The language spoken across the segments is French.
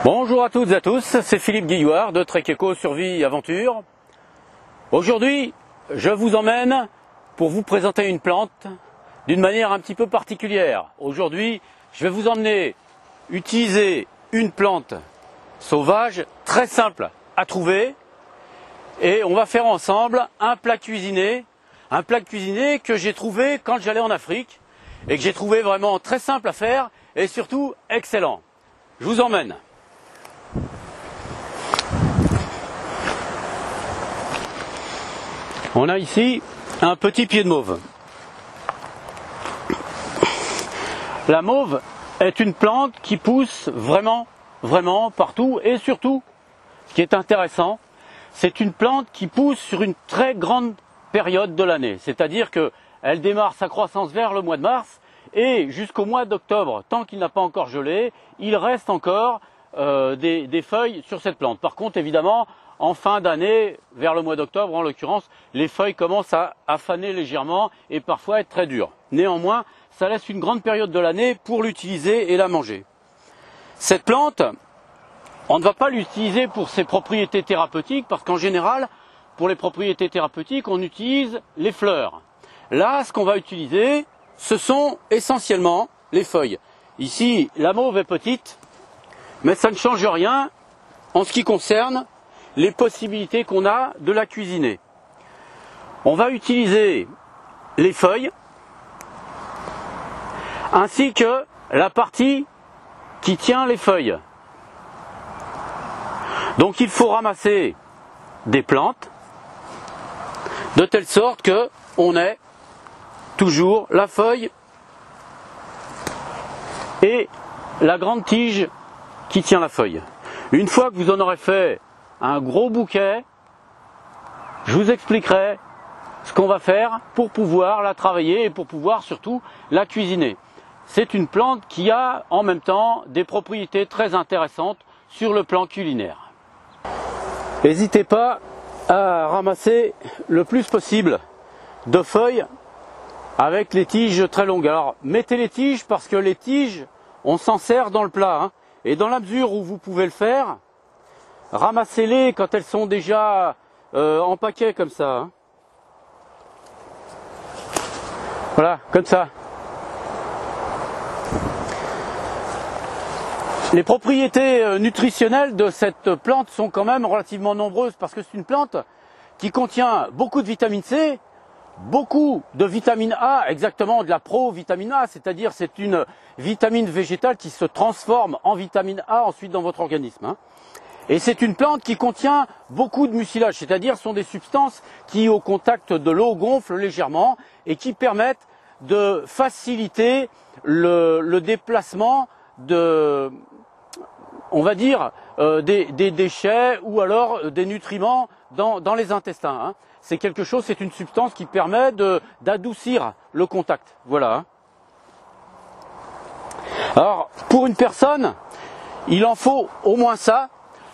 Bonjour à toutes et à tous, c'est Philippe Guillouard de Trek Eco Survie Aventure. Aujourd'hui, je vous emmène pour vous présenter une plante d'une manière un petit peu particulière. Aujourd'hui, je vais vous emmener utiliser une plante sauvage très simple à trouver et on va faire ensemble un plat cuisiné que j'ai trouvé quand j'allais en Afrique et que j'ai trouvé vraiment très simple à faire et surtout excellent. Je vous emmène. On a ici un petit pied de mauve. La mauve est une plante qui pousse vraiment partout et surtout, ce qui est intéressant, c'est une plante qui pousse sur une très grande période de l'année. C'est-à-dire qu'elle démarre sa croissance vers le mois de mars et jusqu'au mois d'octobre, tant qu'il n'a pas encore gelé, il reste encore des feuilles sur cette plante. Par contre, évidemment, en fin d'année, vers le mois d'octobre en l'occurrence, les feuilles commencent à faner légèrement et parfois être très dures. Néanmoins, ça laisse une grande période de l'année pour l'utiliser et la manger. Cette plante, on ne va pas l'utiliser pour ses propriétés thérapeutiques parce qu'en général, pour les propriétés thérapeutiques, on utilise les fleurs. Là, ce qu'on va utiliser, ce sont essentiellement les feuilles. Ici, la mauve est petite, mais ça ne change rien en ce qui concerne les possibilités qu'on a de la cuisiner. On va utiliser les feuilles ainsi que la partie qui tient les feuilles. Donc il faut ramasser des plantes de telle sorte que on ait toujours la feuille et la grande tige qui tient la feuille. Une fois que vous en aurez fait un gros bouquet, je vous expliquerai ce qu'on va faire pour pouvoir la travailler et pour pouvoir surtout la cuisiner. C'est une plante qui a en même temps des propriétés très intéressantes sur le plan culinaire. N'hésitez pas à ramasser le plus possible de feuilles avec les tiges très longues. Alors mettez les tiges parce que les tiges, on s'en sert dans le plat. Et dans la mesure où vous pouvez le faire, ramassez-les quand elles sont déjà en paquet comme ça. Voilà, comme ça. Les propriétés nutritionnelles de cette plante sont quand même relativement nombreuses parce que c'est une plante qui contient beaucoup de vitamine C, beaucoup de vitamine A, exactement de la provitamine A, c'est-à-dire c'est une vitamine végétale qui se transforme en vitamine A ensuite dans votre organisme. Et c'est une plante qui contient beaucoup de mucilage, c'est-à-dire sont des substances qui au contact de l'eau gonflent légèrement et qui permettent de faciliter le déplacement de, on va dire, des déchets ou alors des nutriments dans les intestins. C'est quelque chose, c'est une substance qui permet d'adoucir le contact. Voilà. Alors, pour une personne, il en faut au moins ça.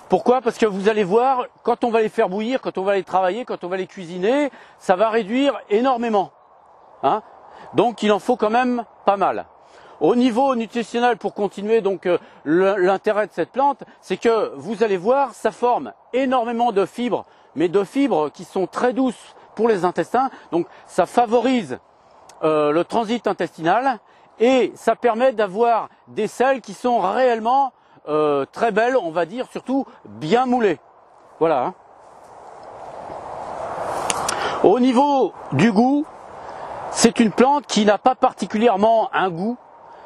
Pourquoi? Parce que vous allez voir, quand on va les faire bouillir, quand on va les travailler, quand on va les cuisiner, ça va réduire énormément. Donc il en faut quand même pas mal. Au niveau nutritionnel, pour continuer donc l'intérêt de cette plante, c'est que vous allez voir, ça forme énormément de fibres, mais de fibres qui sont très douces pour les intestins. Donc ça favorise le transit intestinal et ça permet d'avoir des selles qui sont réellement très belles, on va dire, surtout bien moulées. Voilà. Au niveau du goût, c'est une plante qui n'a pas particulièrement un goût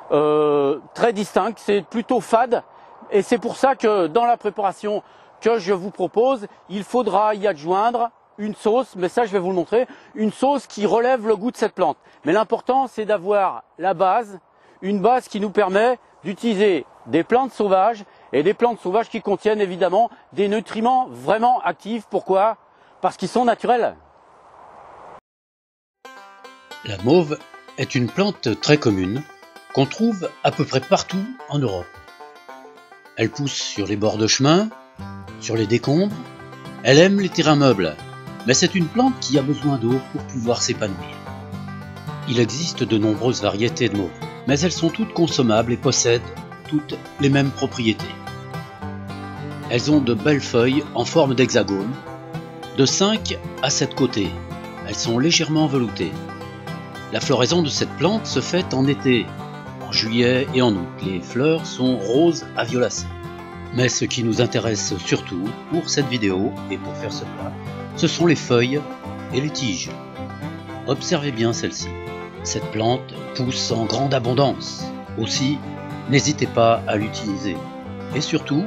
très distincte, c'est plutôt fade. Et c'est pour ça que dans la préparation que je vous propose, il faudra y adjoindre une sauce, mais ça je vais vous le montrer, une sauce qui relève le goût de cette plante. Mais l'important c'est d'avoir la base, une base qui nous permet d'utiliser des plantes sauvages et des plantes sauvages qui contiennent évidemment des nutriments vraiment actifs. Pourquoi? Parce qu'ils sont naturels. La mauve est une plante très commune qu'on trouve à peu près partout en Europe. Elle pousse sur les bords de chemin, sur les décombres. Elle aime les terrains meubles, mais c'est une plante qui a besoin d'eau pour pouvoir s'épanouir. Il existe de nombreuses variétés de mauves, mais elles sont toutes consommables et possèdent toutes les mêmes propriétés. Elles ont de belles feuilles en forme d'hexagone, de 5 à 7 côtés. Elles sont légèrement veloutées. La floraison de cette plante se fait en été, en juillet et en août. Les fleurs sont roses à violacées. Mais ce qui nous intéresse surtout pour cette vidéo et pour faire ce plat, ce sont les feuilles et les tiges. Observez bien celle-ci. Cette plante pousse en grande abondance. Aussi, n'hésitez pas à l'utiliser. Et surtout,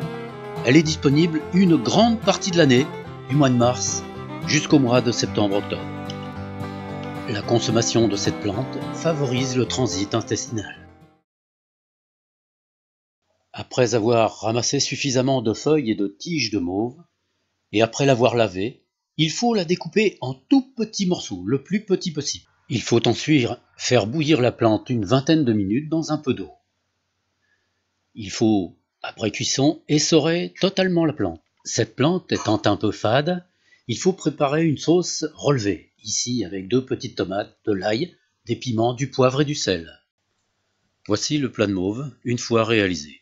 elle est disponible une grande partie de l'année, du mois de mars jusqu'au mois de septembre-octobre. La consommation de cette plante favorise le transit intestinal. Après avoir ramassé suffisamment de feuilles et de tiges de mauve, et après l'avoir lavée, il faut la découper en tout petits morceaux, le plus petit possible. Il faut ensuite faire bouillir la plante une vingtaine de minutes dans un peu d'eau. Il faut, après cuisson, essorer totalement la plante. Cette plante étant un peu fade, il faut préparer une sauce relevée, ici avec 2 petites tomates, de l'ail, des piments, du poivre et du sel. Voici le plat de mauve, une fois réalisé.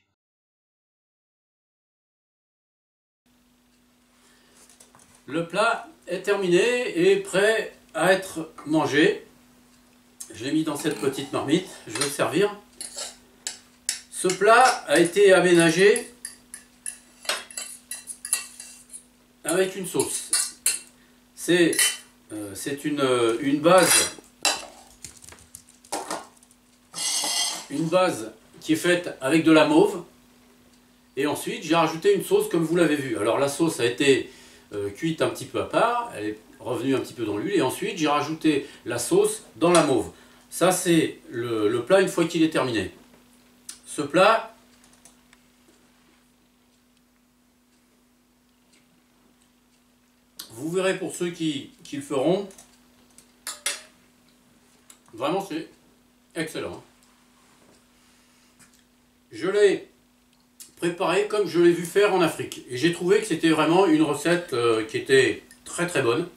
Le plat est terminé et prêt à être mangé. Je l'ai mis dans cette petite marmite, je vais le servir. Ce plat a été aménagé avec une sauce. C'est une base qui est faite avec de la mauve. Et ensuite, j'ai rajouté une sauce comme vous l'avez vu. Alors la sauce a été cuite un petit peu à part, elle est revenue un petit peu dans l'huile. Et ensuite, j'ai rajouté la sauce dans la mauve. Ça, c'est le plat une fois qu'il est terminé. Ce plat, vous verrez pour ceux qui le feront, vraiment c'est excellent. Je l'ai préparé comme je l'ai vu faire en Afrique. Et j'ai trouvé que c'était vraiment une recette qui était très très bonne.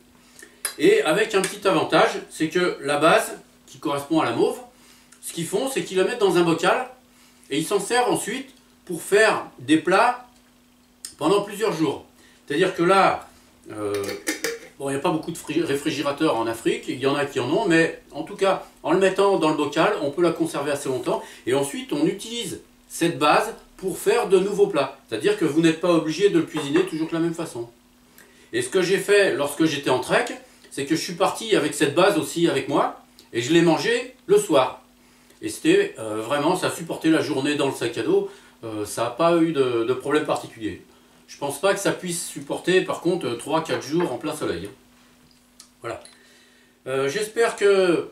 Et avec un petit avantage, c'est que la base, qui correspond à la mauve, ce qu'ils font, c'est qu'ils la mettent dans un bocal et ils s'en servent ensuite pour faire des plats pendant plusieurs jours. C'est-à-dire que là, bon, il n'y a pas beaucoup de réfrigérateurs en Afrique, il y en a qui en ont, mais en tout cas, en le mettant dans le bocal, on peut la conserver assez longtemps. Et ensuite, on utilise cette base pour faire de nouveaux plats. C'est-à-dire que vous n'êtes pas obligé de le cuisiner toujours de la même façon. Et ce que j'ai fait lorsque j'étais en trek, c'est que je suis parti avec cette base aussi avec moi, et je l'ai mangé le soir. Et c'était vraiment, ça supportait la journée dans le sac à dos, ça n'a pas eu de problème particulier. Je ne pense pas que ça puisse supporter par contre 3-4 jours en plein soleil. Voilà. J'espère que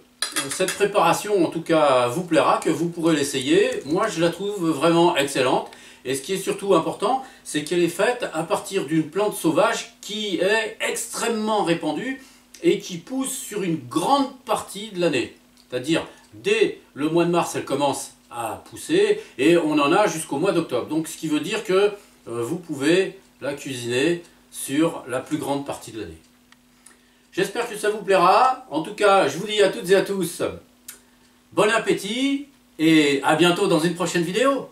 cette préparation en tout cas vous plaira, que vous pourrez l'essayer. Moi je la trouve vraiment excellente. Et ce qui est surtout important, c'est qu'elle est faite à partir d'une plante sauvage qui est extrêmement répandue et qui pousse sur une grande partie de l'année. C'est-à-dire, dès le mois de mars, elle commence à pousser et on en a jusqu'au mois d'octobre. Donc, ce qui veut dire que vous pouvez la cuisiner sur la plus grande partie de l'année. J'espère que ça vous plaira. En tout cas, je vous dis à toutes et à tous, bon appétit et à bientôt dans une prochaine vidéo.